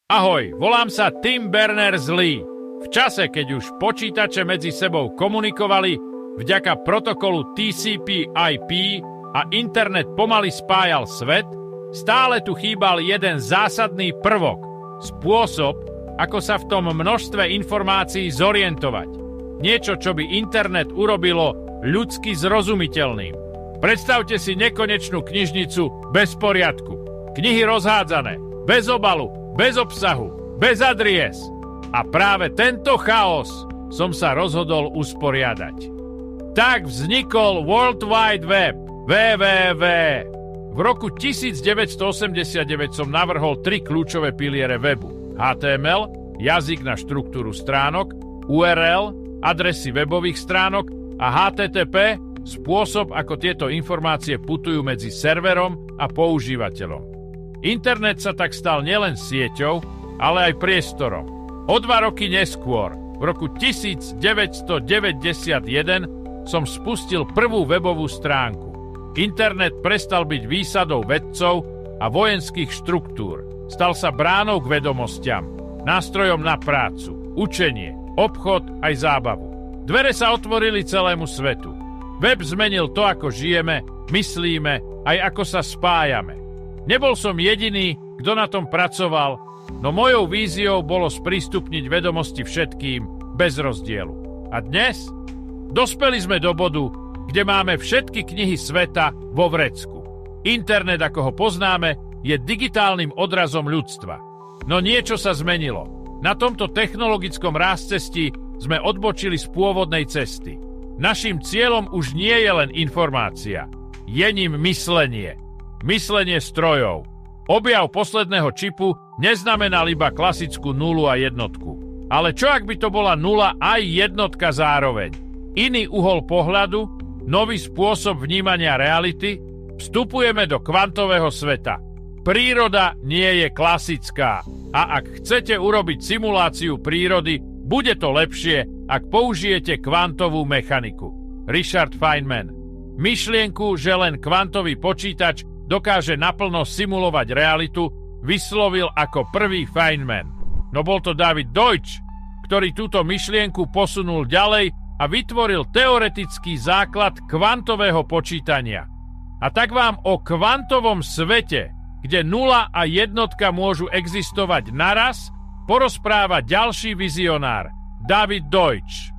Ahoj, volám sa Tim Berners-Lee. V čase, keď už počítače medzi sebou komunikovali, vďaka protokolu TCP/IP a internet pomaly spájal svet, stále tu chýbal jeden zásadný prvok. Spôsob, ako sa v tom množstve informácií zorientovať. Niečo, čo by internet urobilo ľudsky zrozumiteľným. Predstavte si nekonečnú knižnicu bez poriadku. Knihy rozhádzané, bez obalu, bez obsahu, bez adries. A práve tento chaos som sa rozhodol usporiadať. Tak vznikol World Wide Web, www. V roku 1989 som navrhol 3 kľúčové piliere webu. HTML, jazyk na štruktúru stránok, URL, adresy webových stránok a HTTP, spôsob, ako tieto informácie putujú medzi serverom a používateľom. Internet sa tak stal nielen sieťou, ale aj priestorom. O 2 roky neskôr, v roku 1991, som spustil prvú webovú stránku. Internet prestal byť výsadou vedcov a vojenských štruktúr. Stal sa bránou k vedomostiam, nástrojom na prácu, učenie, obchod aj zábavu. Dvere sa otvorili celému svetu. Web zmenil to, ako žijeme, myslíme, aj ako sa spájame. Nebol som jediný, kto na tom pracoval, no mojou víziou bolo sprístupniť vedomosti všetkým, bez rozdielu. A dnes? Dospeli sme do bodu, kde máme všetky knihy sveta vo vrecku. Internet, ako ho poznáme, je digitálnym odrazom ľudstva. No niečo sa zmenilo. Na tomto technologickom rázcestí sme odbočili z pôvodnej cesty. Naším cieľom už nie je len informácia. Je ním myslenie. Myslenie strojov. Objav posledného čipu neznamenal iba klasickú nulu a jednotku. Ale čo ak by to bola nula aj jednotka zároveň? Iný uhol pohľadu, nový spôsob vnímania reality, vstupujeme do kvantového sveta. Príroda nie je klasická a ak chcete urobiť simuláciu prírody, bude to lepšie, ak použijete kvantovú mechaniku. Richard Feynman. Myšlienku, že len kvantový počítač dokáže naplno simulovať realitu, vyslovil ako prvý Feynman. No bol to David Deutsch, ktorý túto myšlienku posunul ďalej a vytvoril teoretický základ kvantového počítania. A tak vám o kvantovom svete, kde nula a jednotka môžu existovať naraz, porozpráva ďalší vizionár, David Deutsch.